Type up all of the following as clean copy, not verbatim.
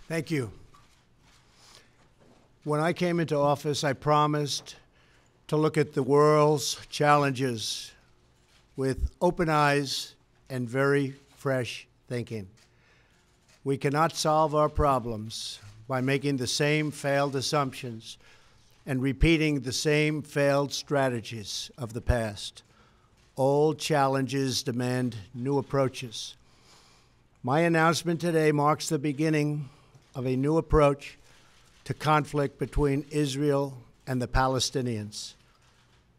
Thank you. When I came into office, I promised to look at the world's challenges with open eyes and very fresh thinking. We cannot solve our problems by making the same failed assumptions and repeating the same failed strategies of the past. Old challenges demand new approaches. My announcement today marks the beginning of a new approach to conflict between Israel and the Palestinians.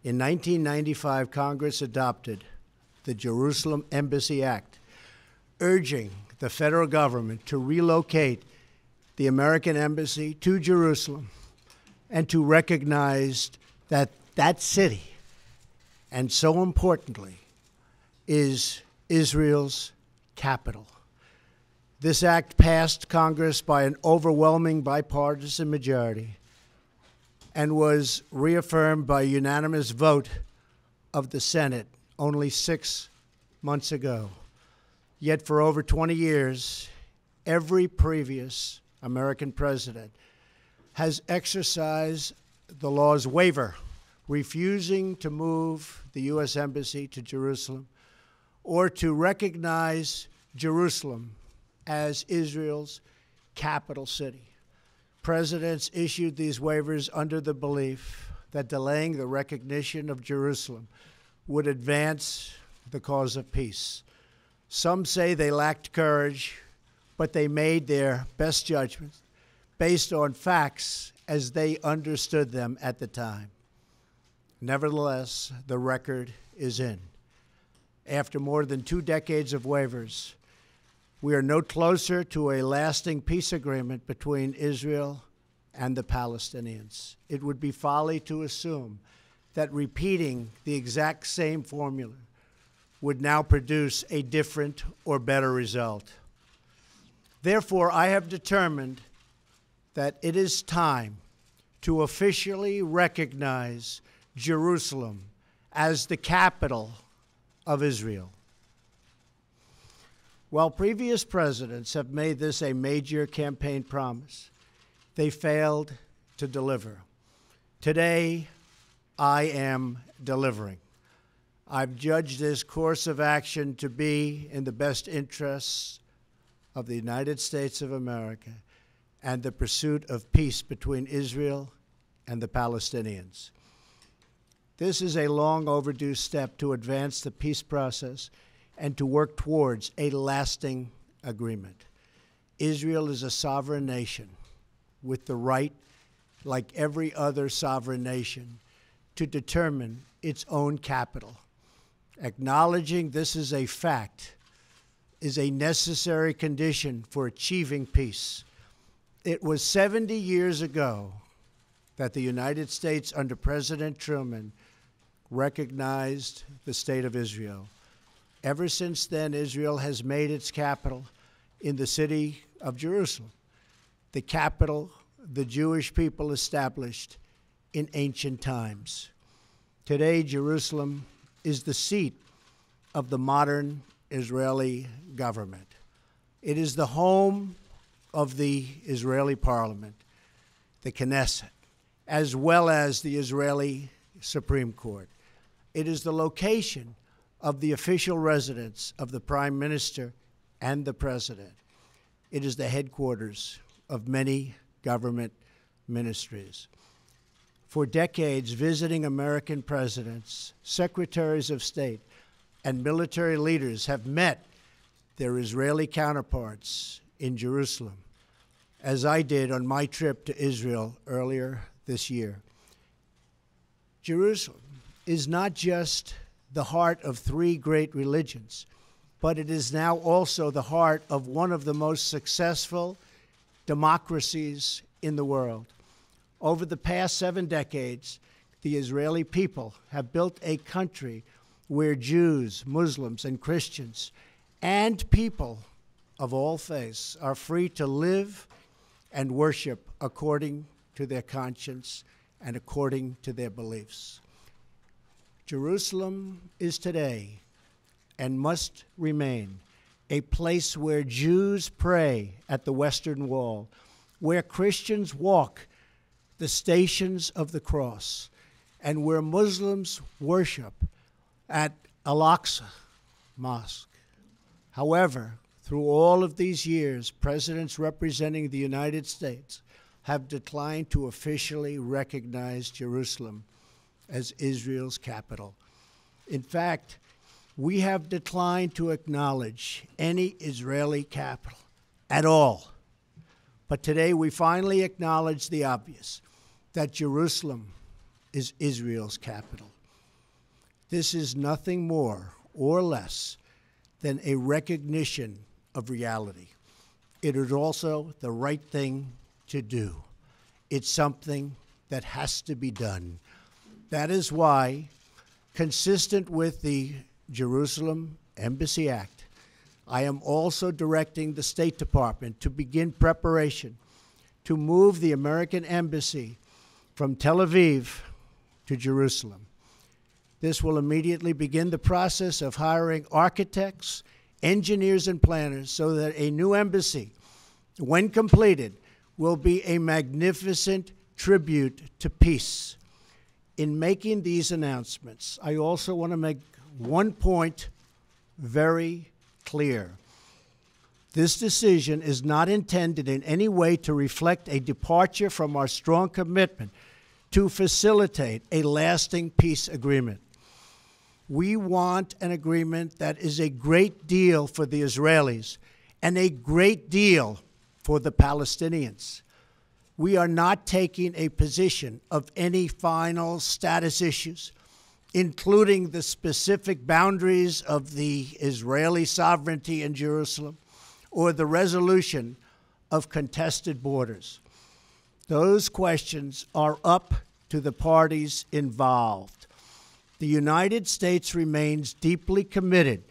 In 1995, Congress adopted the Jerusalem Embassy Act, urging the federal government to relocate the American embassy to Jerusalem and to recognize that that city, and so importantly, is Israel's capital. This act passed Congress by an overwhelming bipartisan majority and was reaffirmed by a unanimous vote of the Senate only 6 months ago. Yet for over 20 years, every previous American president has exercised the law's waiver, refusing to move the U.S. Embassy to Jerusalem or to recognize Jerusalem as Israel's capital city. Presidents issued these waivers under the belief that delaying the recognition of Jerusalem would advance the cause of peace. Some say they lacked courage, but they made their best judgments based on facts as they understood them at the time. Nevertheless, the record is in. After more than 2 decades of waivers, we are no closer to a lasting peace agreement between Israel and the Palestinians. It would be folly to assume that repeating the exact same formula would now produce a different or better result. Therefore, I have determined that it is time to officially recognize Jerusalem as the capital of Israel. While previous presidents have made this a major campaign promise, they failed to deliver. Today, I am delivering. I've judged this course of action to be in the best interests of the United States of America and the pursuit of peace between Israel and the Palestinians. This is a long overdue step to advance the peace process and to work towards a lasting agreement. Israel is a sovereign nation with the right, like every other sovereign nation, to determine its own capital. Acknowledging this is a fact is a necessary condition for achieving peace. It was 70 years ago that the United States, under President Truman, recognized the State of Israel. Ever since then, Israel has made its capital in the city of Jerusalem, the capital the Jewish people established in ancient times. Today, Jerusalem is the seat of the modern Israeli government. It is the home of the Israeli parliament, the Knesset, as well as the Israeli Supreme Court. It is the location of the official residence of the Prime Minister and the President. It is the headquarters of many government ministries. For decades, visiting American presidents, secretaries of state, and military leaders have met their Israeli counterparts in Jerusalem, as I did on my trip to Israel earlier this year. Jerusalem is not just the heart of 3 great religions, but it is now also the heart of one of the most successful democracies in the world. Over the past 7 decades, the Israeli people have built a country where Jews, Muslims, and Christians, and people of all faiths are free to live and worship according to their conscience and according to their beliefs. Jerusalem is today and must remain a place where Jews pray at the Western Wall, where Christians walk the stations of the cross, and where Muslims worship at Al-Aqsa Mosque. However, through all of these years, presidents representing the United States have declined to officially recognize Jerusalem as Israel's capital. In fact, we have declined to acknowledge any Israeli capital at all. But today we finally acknowledge the obvious, that Jerusalem is Israel's capital. This is nothing more or less than a recognition of reality. It is also the right thing to do. It's something that has to be done. That is why, consistent with the Jerusalem Embassy Act, I am also directing the State Department to begin preparation to move the American Embassy from Tel Aviv to Jerusalem. This will immediately begin the process of hiring architects, engineers, and planners so that a new embassy, when completed, will be a magnificent tribute to peace. In making these announcements, I also want to make one point very clear. This decision is not intended in any way to reflect a departure from our strong commitment to facilitate a lasting peace agreement. We want an agreement that is a great deal for the Israelis and a great deal for the Palestinians. We are not taking a position of any final status issues, including the specific boundaries of the Israeli sovereignty in Jerusalem or the resolution of contested borders. Those questions are up to the parties involved. The United States remains deeply committed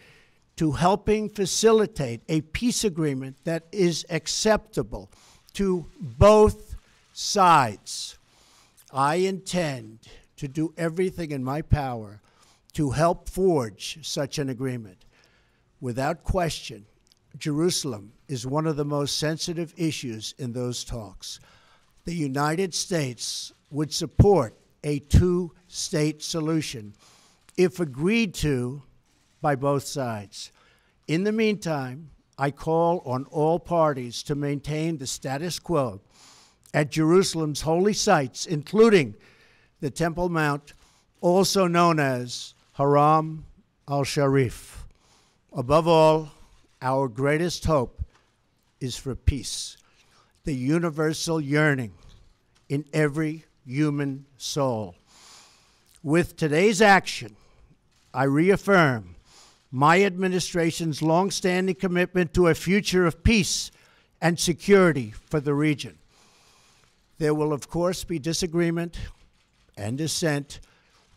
to helping facilitate a peace agreement that is acceptable to both sides. I intend to do everything in my power to help forge such an agreement. Without question, Jerusalem is one of the most sensitive issues in those talks. The United States would support a two-state solution if agreed to by both sides. In the meantime, I call on all parties to maintain the status quo at Jerusalem's holy sites, including the Temple Mount, also known as Haram al-Sharif. Above all, our greatest hope is for peace, the universal yearning in every human soul. With today's action, I reaffirm my administration's longstanding commitment to a future of peace and security for the region. There will, of course, be disagreement and dissent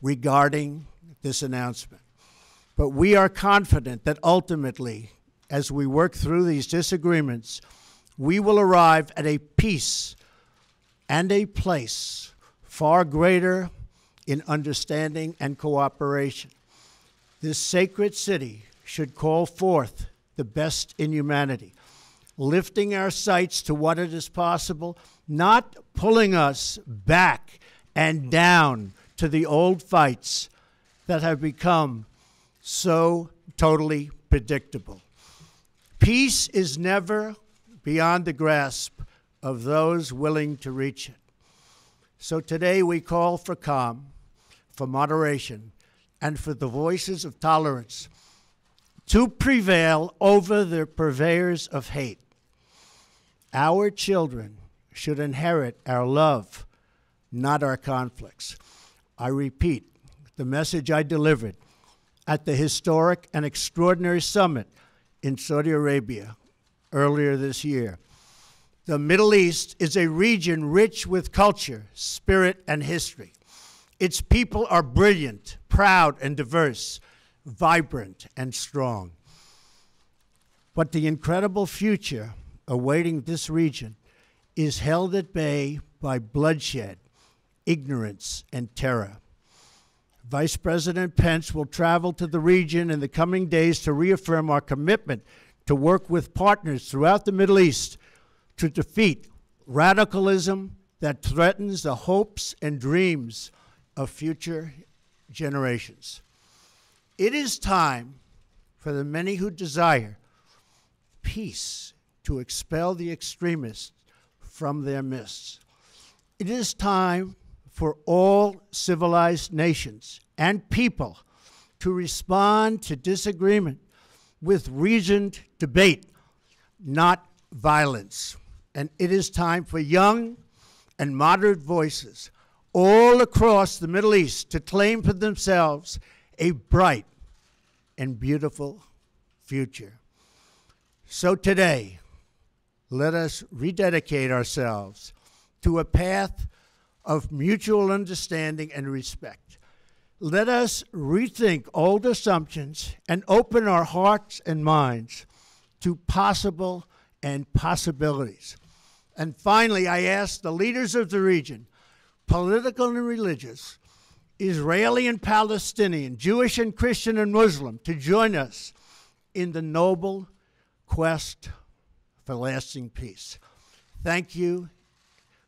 regarding this announcement. But we are confident that ultimately, as we work through these disagreements, we will arrive at a peace and a place far greater in understanding and cooperation. This sacred city should call forth the best in humanity, lifting our sights to what it is possible, not pulling us back and down to the old fights that have become so totally predictable. Peace is never beyond the grasp of those willing to reach it. So today we call for calm, for moderation, and for the voices of tolerance to prevail over the purveyors of hate. Our children should inherit our love, not our conflicts. I repeat the message I delivered at the historic and extraordinary summit in Saudi Arabia earlier this year. The Middle East is a region rich with culture, spirit, and history. Its people are brilliant, proud, and diverse, vibrant, and strong. But the incredible future awaiting this region is held at bay by bloodshed, ignorance, and terror. Vice President Pence will travel to the region in the coming days to reaffirm our commitment to work with partners throughout the Middle East to defeat radicalism that threatens the hopes and dreams of future generations. It is time for the many who desire peace to expel the extremists from their midst. It is time for all civilized nations and people to respond to disagreement with reasoned debate, not violence. And it is time for young and moderate voices all across the Middle East to claim for themselves a bright and beautiful future. So today, let us rededicate ourselves to a path of mutual understanding and respect. Let us rethink old assumptions and open our hearts and minds to possible and possibilities. And finally, I ask the leaders of the region, political and religious, Israeli and Palestinian, Jewish and Christian and Muslim, to join us in the noble quest for lasting peace. Thank you.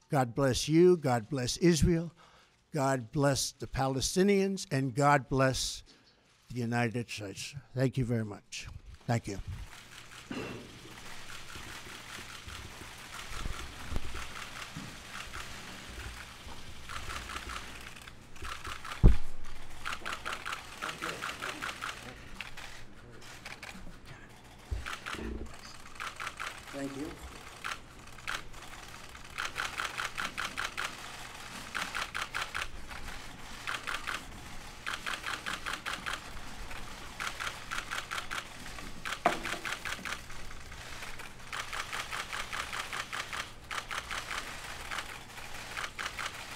God bless you. God bless Israel. God bless the Palestinians. And God bless the United States. Thank you very much. Thank you. Thank you.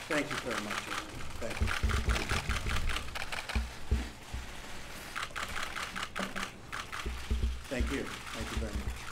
Thank you very much. Thank you. Thank you. Thank you very much.